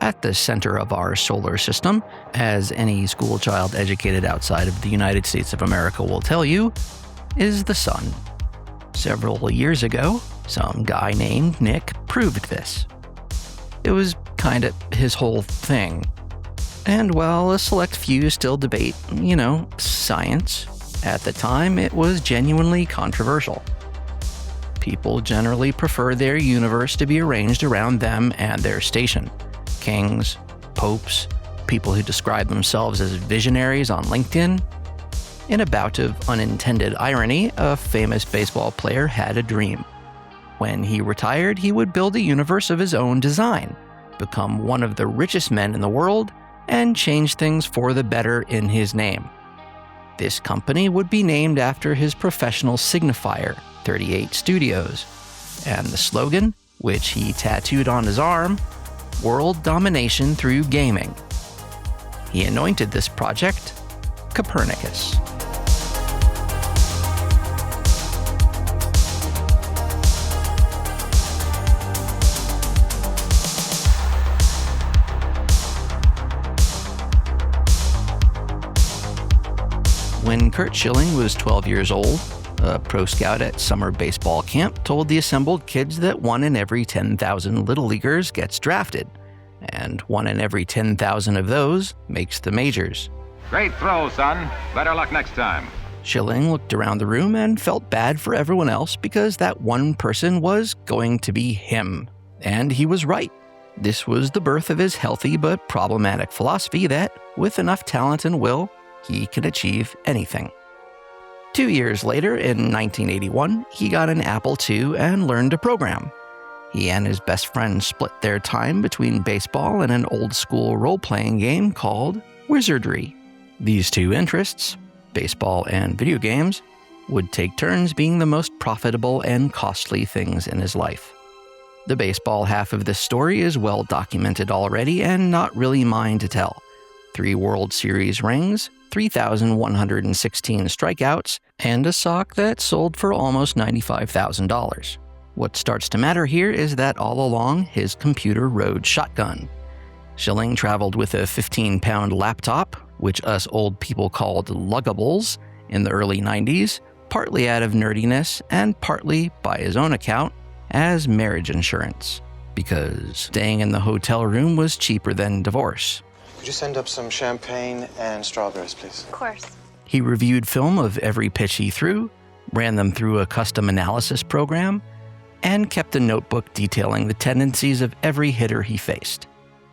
At the center of our solar system, as any schoolchild educated outside of the United States of America will tell you, is the sun. Several years ago, some guy named Nick proved this. It was kinda his whole thing. And while a select few still debate, science, at the time it was genuinely controversial. People generally prefer their universe to be arranged around them and their station. Kings, popes, people who describe themselves as visionaries on LinkedIn. In a bout of unintended irony, a famous baseball player had a dream. When he retired, he would build a universe of his own design, become one of the richest men in the world, and change things for the better in his name. This company would be named after his professional signifier, 38 Studios, and the slogan, which he tattooed on his arm, World Domination Through Gaming. He anointed this project Copernicus. When Curt Schilling was 12 years old, a pro scout at summer baseball camp told the assembled kids that 1 in every 10,000 Little Leaguers gets drafted, and 1 in every 10,000 of those makes the majors. Great throw, son. Better luck next time. Schilling looked around the room and felt bad for everyone else because that one person was going to be him. And he was right. This was the birth of his healthy but problematic philosophy that, with enough talent and will, he could achieve anything. 2 years later, in 1981, he got an Apple II and learned to program. He and his best friend split their time between baseball and an old-school role-playing game called Wizardry. These two interests, baseball and video games, would take turns being the most profitable and costly things in his life. The baseball half of this story is well documented already and not really mine to tell. 3 World Series rings, 3,116 strikeouts, and a sock that sold for almost $95,000. What starts to matter here is that all along, his computer rode shotgun. Schilling traveled with a 15-pound laptop, which us old people called luggables, in the early 90s, partly out of nerdiness and partly, by his own account, as marriage insurance, because staying in the hotel room was cheaper than divorce. Could you send up some champagne and strawberries, please? Of course. He reviewed film of every pitch he threw, ran them through a custom analysis program, and kept a notebook detailing the tendencies of every hitter he faced.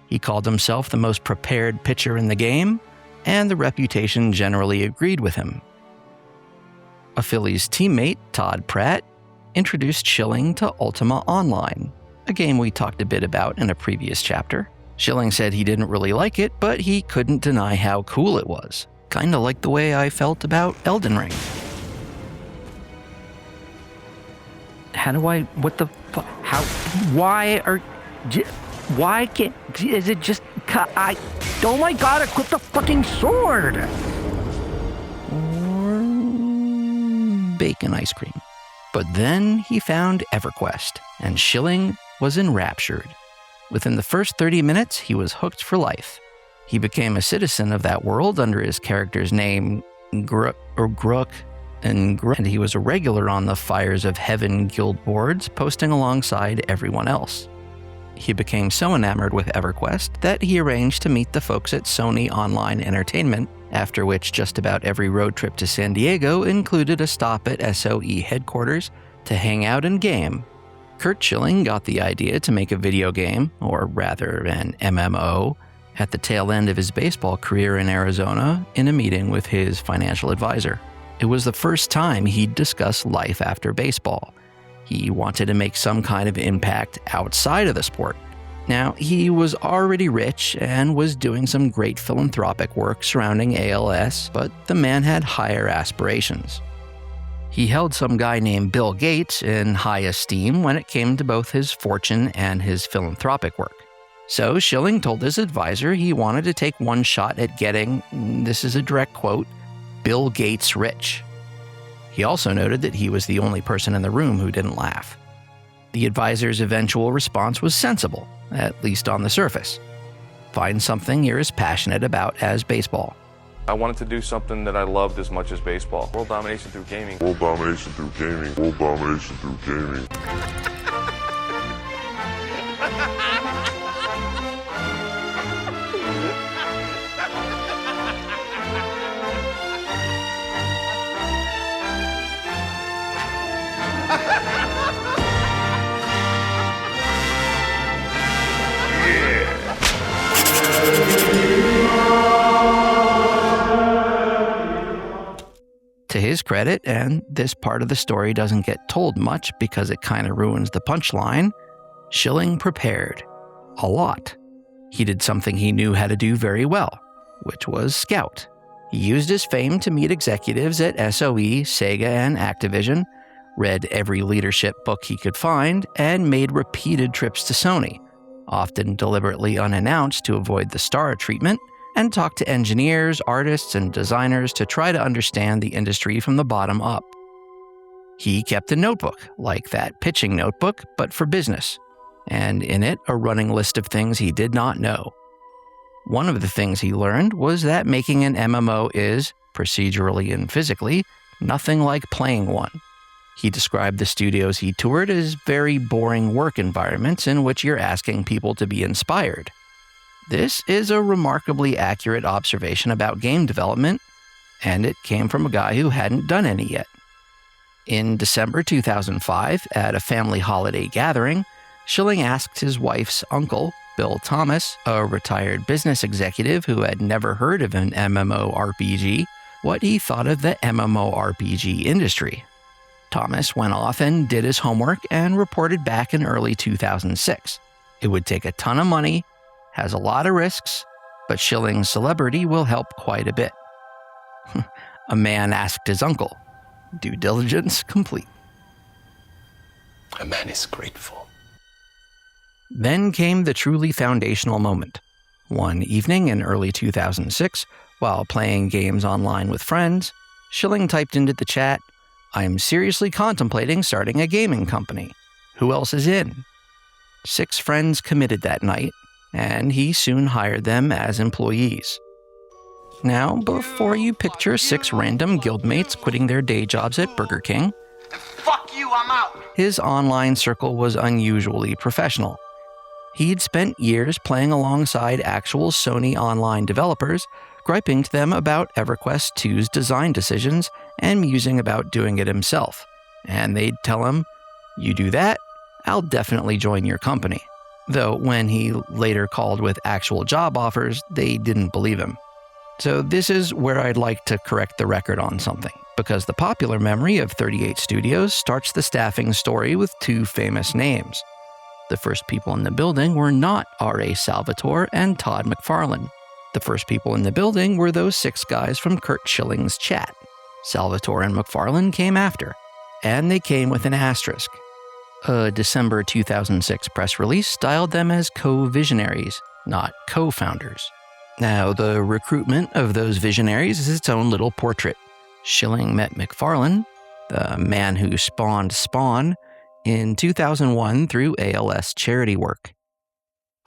He called himself the most prepared pitcher in the game, and the reputation generally agreed with him. A Phillies teammate, Todd Pratt, introduced Schilling to Ultima Online, a game we talked a bit about in a previous chapter. Schilling said he didn't really like it, but he couldn't deny how cool it was. Kinda like the way I felt about Elden Ring. Why can't, is it just, oh my god, equip the fucking sword! Or bacon ice cream. But then he found EverQuest, and Schilling was enraptured. Within the first 30 minutes, he was hooked for life. He became a citizen of that world under his character's name, Grook, and he was a regular on the Fires of Heaven guild boards, posting alongside everyone else. He became so enamored with EverQuest that he arranged to meet the folks at Sony Online Entertainment, after which just about every road trip to San Diego included a stop at SOE headquarters to hang out and game. Curt Schilling got the idea to make a video game, or rather an MMO, at the tail end of his baseball career in Arizona in a meeting with his financial advisor. It was the first time he'd discussed life after baseball. He wanted to make some kind of impact outside of the sport. Now, he was already rich and was doing some great philanthropic work surrounding ALS, but the man had higher aspirations. He held some guy named Bill Gates in high esteem when it came to both his fortune and his philanthropic work. So Schilling told his advisor he wanted to take one shot at getting, this is a direct quote, Bill Gates rich. He also noted that he was the only person in the room who didn't laugh. The advisor's eventual response was sensible, at least on the surface. find something you're as passionate about as baseball. I wanted to do something that I loved as much as baseball. World domination through gaming. World domination through gaming. World domination through gaming. To his credit, and this part of the story doesn't get told much because it kind of ruins the punchline, Schilling prepared. A lot. He did something he knew how to do very well, which was scout. He used his fame to meet executives at SOE, Sega, and Activision, read every leadership book he could find, and made repeated trips to Sony, often deliberately unannounced to avoid the star treatment, and talked to engineers, artists, and designers to try to understand the industry from the bottom up. He kept a notebook, like that pitching notebook, but for business, and in it a running list of things he did not know. One of the things he learned was that making an MMO is, procedurally and physically, nothing like playing one. He described the studios he toured as very boring work environments in which you're asking people to be inspired. This is a remarkably accurate observation about game development, and it came from a guy who hadn't done any yet. In December 2005, at a family holiday gathering, Schilling asked his wife's uncle, Bill Thomas, a retired business executive who had never heard of an MMORPG, what he thought of the MMORPG industry. Thomas went off and did his homework and reported back in early 2006. It would take a ton of money, has a lot of risks, but Schilling's celebrity will help quite a bit. A man asked his uncle. Due diligence complete. A man is grateful. Then came the truly foundational moment. One evening in early 2006, while playing games online with friends, Schilling typed into the chat, "I'm seriously contemplating starting a gaming company. Who else is in?" 6 friends committed that night, and he soon hired them as employees. Now, before you picture 6 random guildmates quitting their day jobs at Burger King, "Fuck you, I'm out." His online circle was unusually professional. He'd spent years playing alongside actual Sony online developers, griping to them about EverQuest 2's design decisions and musing about doing it himself. And they'd tell him, "You do that, I'll definitely join your company." Though when he later called with actual job offers, they didn't believe him. So this is where I'd like to correct the record on something, because the popular memory of 38 Studios starts the staffing story with 2 famous names. The first people in the building were not R.A. Salvatore and Todd McFarlane. The first people in the building were those 6 guys from Curt Schilling's chat. Salvatore and McFarlane came after, and they came with an asterisk. A December 2006 press release styled them as co-visionaries, not co-founders. Now, the recruitment of those visionaries is its own little portrait. Schilling met McFarlane, the man who spawned Spawn, in 2001 through ALS charity work.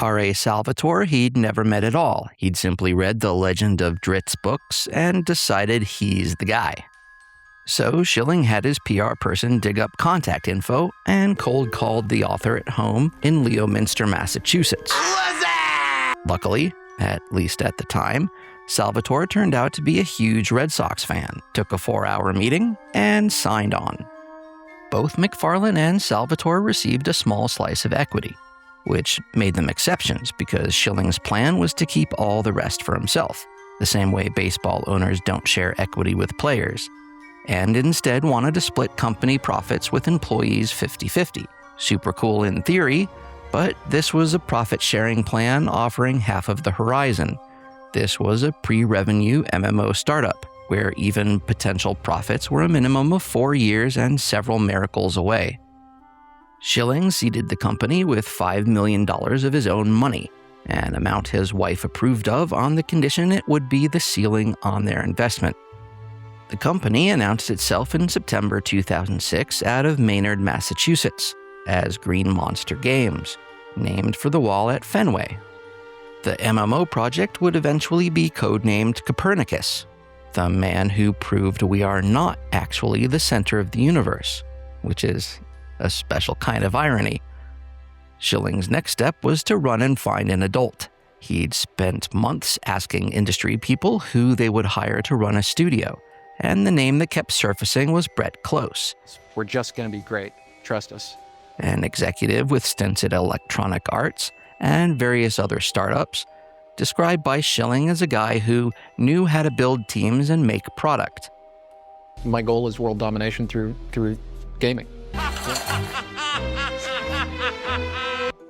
R.A. Salvatore he'd never met at all. He'd simply read the Legend of Drizzt books and decided he's the guy. So Schilling had his PR person dig up contact info and cold called the author at home in Leominster, Massachusetts. Luckily, at least at the time, Salvatore turned out to be a huge Red Sox fan, took a 4-hour meeting, and signed on. Both McFarlane and Salvatore received a small slice of equity, which made them exceptions because Schilling's plan was to keep all the rest for himself, the same way baseball owners don't share equity with players, and instead wanted to split company profits with employees 50-50. Super cool in theory, but this was a profit-sharing plan offering half of the horizon. This was a pre-revenue MMO startup, where even potential profits were a minimum of 4 years and several miracles away. Schilling seeded the company with $5 million of his own money, an amount his wife approved of on the condition it would be the ceiling on their investment. The company announced itself in September 2006 out of Maynard, Massachusetts, as Green Monster Games, named for the wall at Fenway. The MMO project would eventually be codenamed Copernicus, the man who proved we are not actually the center of the universe, which is a special kind of irony. Schilling's next step was to run and find an adult. He'd spent months asking industry people who they would hire to run a studio, and the name that kept surfacing was Brett Close. We're just going to be great. Trust us. An executive with stints at Electronic Arts and various other startups, described by Schilling as a guy who knew how to build teams and make product. My goal is world domination through gaming.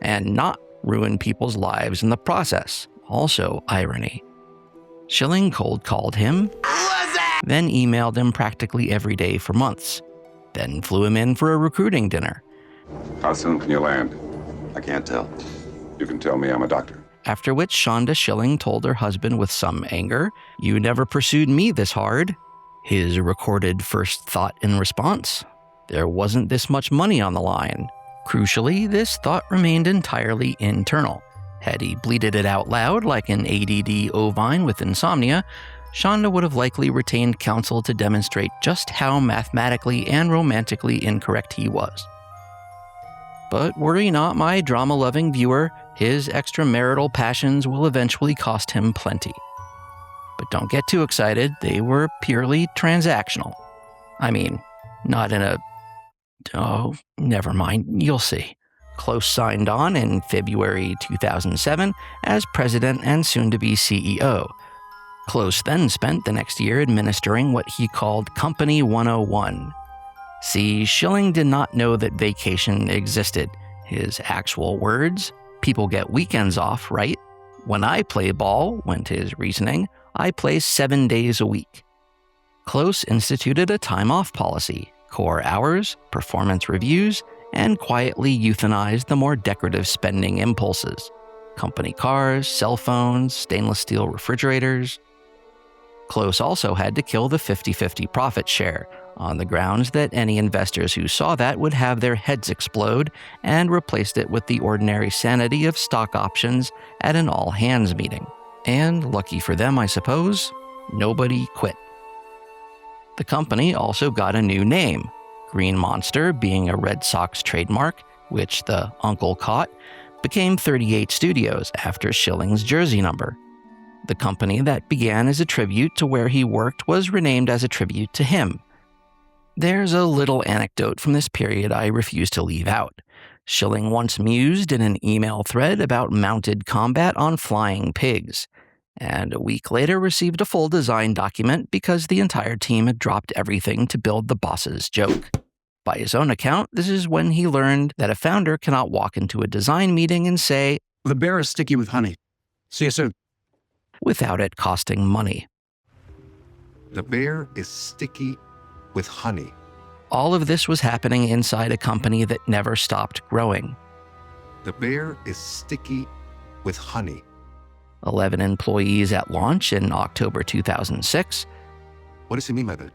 And not ruin people's lives in the process. Also irony. Schilling cold called him, then emailed him practically every day for months, then flew him in for a recruiting dinner. How soon can you land? I can't tell. You can tell me I'm a doctor. After which Shonda Schilling told her husband with some anger, "You never pursued me this hard." His recorded first thought in response, "There wasn't this much money on the line." Crucially, this thought remained entirely internal. Had he bleated it out loud like an ADD ovine with insomnia, Shonda would have likely retained counsel to demonstrate just how mathematically and romantically incorrect he was. But worry not, my drama-loving viewer, his extramarital passions will eventually cost him plenty. But don't get too excited, they were purely transactional. I mean, not in a... Oh, never mind, you'll see. Close signed on in February 2007 as president and soon-to-be CEO. Close then spent the next year administering what he called Company 101. See, Schilling did not know that vacation existed. His actual words, "People get weekends off, right? When I play ball," went his reasoning, "I play 7 days a week." Close instituted a time-off policy, core hours, performance reviews, and quietly euthanized the more decorative spending impulses. Company cars, cell phones, stainless steel refrigerators. Close also had to kill the 50-50 profit share, on the grounds that any investors who saw that would have their heads explode, and replaced it with the ordinary sanity of stock options at an all-hands meeting. And lucky for them, I suppose, nobody quit. The company also got a new name, Green Monster being a Red Sox trademark, which the uncle caught, became 38 Studios after Schilling's jersey number. The company that began as a tribute to where he worked was renamed as a tribute to him. There's a little anecdote from this period I refuse to leave out. Schilling once mused in an email thread about mounted combat on flying pigs, and a week later received a full design document because the entire team had dropped everything to build the boss's joke. By his own account, this is when he learned that a founder cannot walk into a design meeting and say, "The bear is sticky with honey. See you soon," without it costing money. The bear is sticky with honey. All of this was happening inside a company that never stopped growing. The bear is sticky with honey. 11 employees at launch in October 2006. What does he mean by that?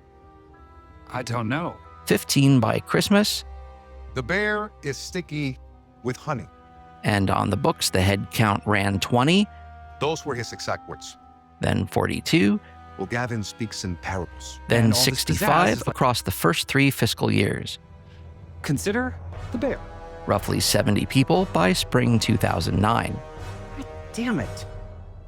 I don't know. 15 by Christmas. The bear is sticky with honey. And on the books, the head count ran 20. Those were his exact words. Then 42. Well, Gavin speaks in parables. Then 65 across the first 3 fiscal years. Consider the bear. Roughly 70 people by spring 2009. Damn it.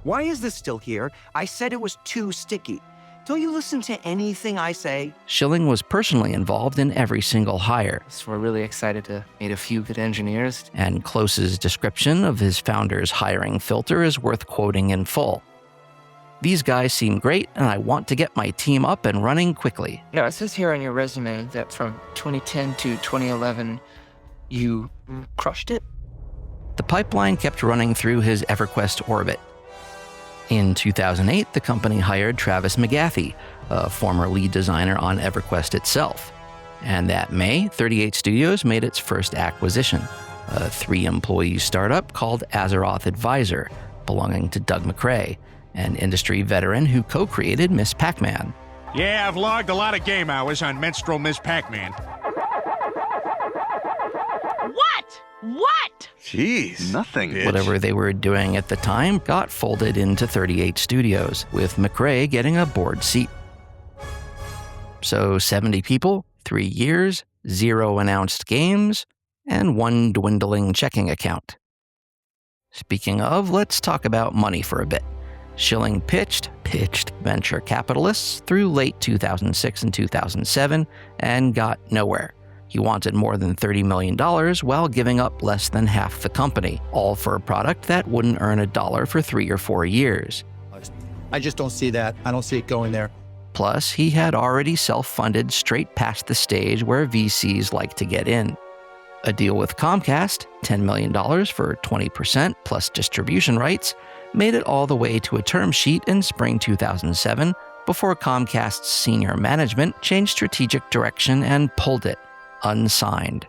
Why is this still here? I said it was too sticky. Don't you listen to anything I say? Schilling was personally involved in every single hire. So we're really excited to meet a few good engineers. And Close's description of his founder's hiring filter is worth quoting in full. "These guys seem great, and I want to get my team up and running quickly." No, it says here on your resume that from 2010 to 2011, you crushed it? The pipeline kept running through his EverQuest orbit. In 2008, the company hired Travis McGathy, a former lead designer on EverQuest itself. And that May, 38 Studios made its first acquisition, a 3-employee startup called Azeroth Advisor, belonging to Doug McRae, an industry veteran who co-created Miss Pac-Man. Yeah, I've logged a lot of game hours on Menstrual Miss Pac-Man. What? Jeez. Nothing. Bitch. Whatever they were doing at the time got folded into 38 Studios, with McRae getting a board seat. So 70 people, 3 years, 0 announced games, and 1 dwindling checking account. Speaking of, let's talk about money for a bit. Schilling pitched venture capitalists through late 2006 and 2007 and got nowhere. He wanted more than $30 million while giving up less than half the company, all for a product that wouldn't earn $1 for 3 or 4 years. I just don't see that. I don't see it going there. Plus, he had already self-funded straight past the stage where VCs like to get in. A deal with Comcast, $10 million for 20% plus distribution rights, made it all the way to a term sheet in spring 2007 before Comcast's senior management changed strategic direction and pulled it, unsigned.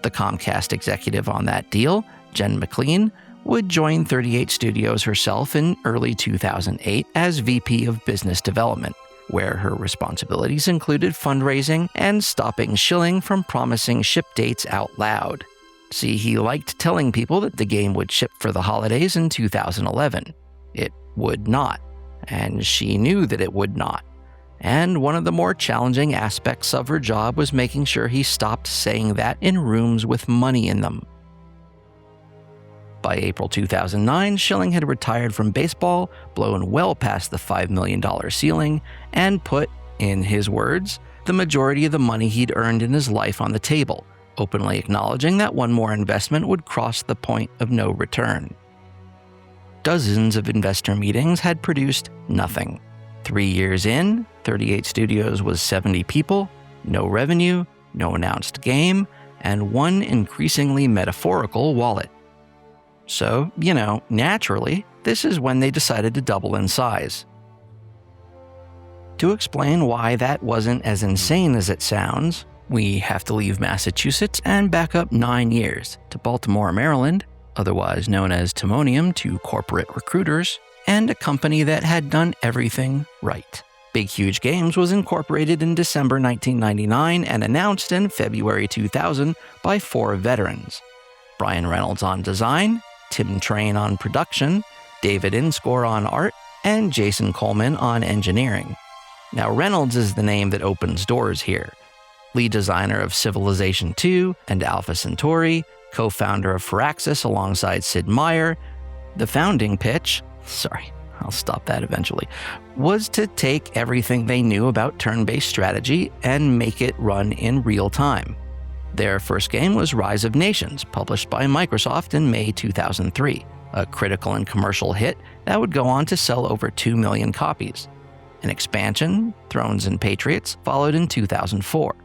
The Comcast executive on that deal, Jen McLean, would join 38 Studios herself in early 2008 as VP of Business Development, where her responsibilities included fundraising and stopping Schilling from promising ship dates out loud. See, he liked telling people that the game would ship for the holidays in 2011. It would not, and she knew that it would not. And one of the more challenging aspects of her job was making sure he stopped saying that in rooms with money in them. By April 2009, Schilling had retired from baseball, blown well past the $5 million ceiling, and put, in his words, the majority of the money he'd earned in his life on the table, openly acknowledging that one more investment would cross the point of no return. Dozens of investor meetings had produced nothing. 3 years in, 38 Studios was 70 people, no revenue, no announced game, and one increasingly metaphorical wallet. So, naturally, this is when they decided to double in size. To explain why that wasn't as insane as it sounds, we have to leave Massachusetts and back up 9 years to Baltimore, Maryland, otherwise known as Timonium to corporate recruiters, and a company that had done everything right. Big Huge Games was incorporated in December 1999 and announced in February 2000 by 4 veterans: Brian Reynolds on design, Tim Train on production, David Inscore on art, and Jason Coleman on engineering. Now, Reynolds is the name that opens doors here. Lead designer of Civilization II and Alpha Centauri, co-founder of Firaxis alongside Sid Meier. The founding pitch, I'll stop that eventually, was to take everything they knew about turn-based strategy and make it run in real time. Their first game was Rise of Nations, published by Microsoft in May 2003, a critical and commercial hit that would go on to sell over 2 million copies. An expansion, Thrones and Patriots, followed in 2004.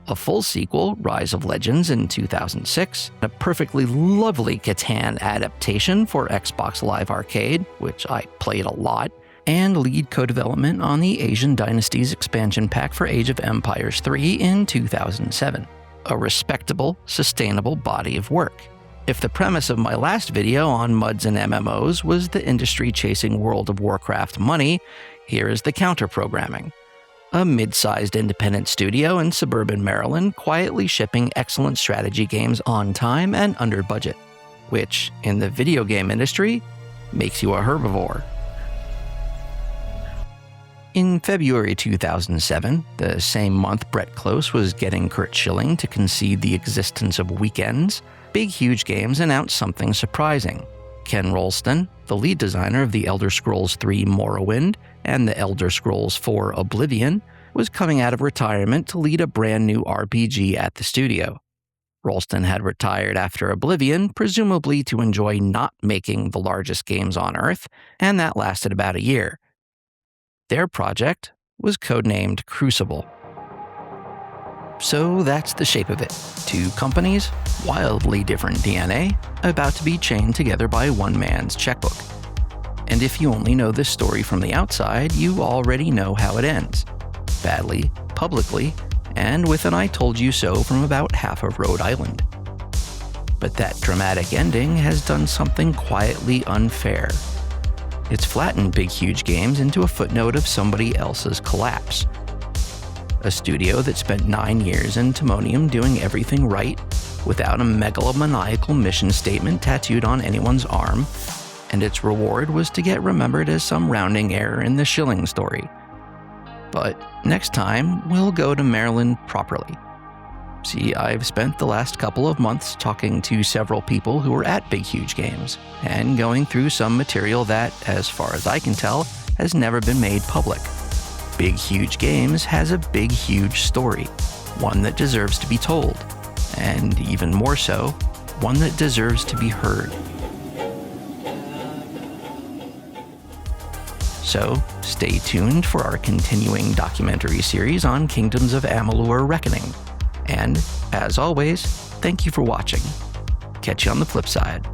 A full sequel, Rise of Legends, in 2006, a perfectly lovely Catan adaptation for Xbox Live Arcade, which I played a lot, and lead co-development on the Asian Dynasties expansion pack for Age of Empires 3 in 2007. A respectable, sustainable body of work. If the premise of my last video on MUDs and MMOs was the industry chasing World of Warcraft money, here is the counter-programming. A mid-sized independent studio in suburban Maryland quietly shipping excellent strategy games on time and under budget, which, in the video game industry, makes you a herbivore. In February 2007, the same month Brett Close was getting Curt Schilling to concede the existence of weekends, Big Huge Games announced something surprising. Ken Rolston, the lead designer of The Elder Scrolls III Morrowind and The Elder Scrolls IV Oblivion, was coming out of retirement to lead a brand new RPG at the studio. Rolston had retired after Oblivion, presumably to enjoy not making the largest games on Earth, and that lasted about a year. Their project was codenamed Crucible. So that's the shape of it. 2 companies, wildly different DNA, about to be chained together by one man's checkbook. And if you only know this story from the outside, you already know how it ends. Badly, publicly, and with an I told you so from about half of Rhode Island. But that dramatic ending has done something quietly unfair. It's flattened Big Huge Games into a footnote of somebody else's collapse. A studio that spent 9 years in Timonium doing everything right without a megalomaniacal mission statement tattooed on anyone's arm, and its reward was to get remembered as some rounding error in the Schilling story. But next time, we'll go to Maryland properly. See, I've spent the last couple of months talking to several people who were at Big Huge Games, and going through some material that, as far as I can tell, has never been made public. Big Huge Games has a big huge story, one that deserves to be told, and even more so, one that deserves to be heard. So, stay tuned for our continuing documentary series on Kingdoms of Amalur Reckoning. And, as always, thank you for watching. Catch you on the flip side.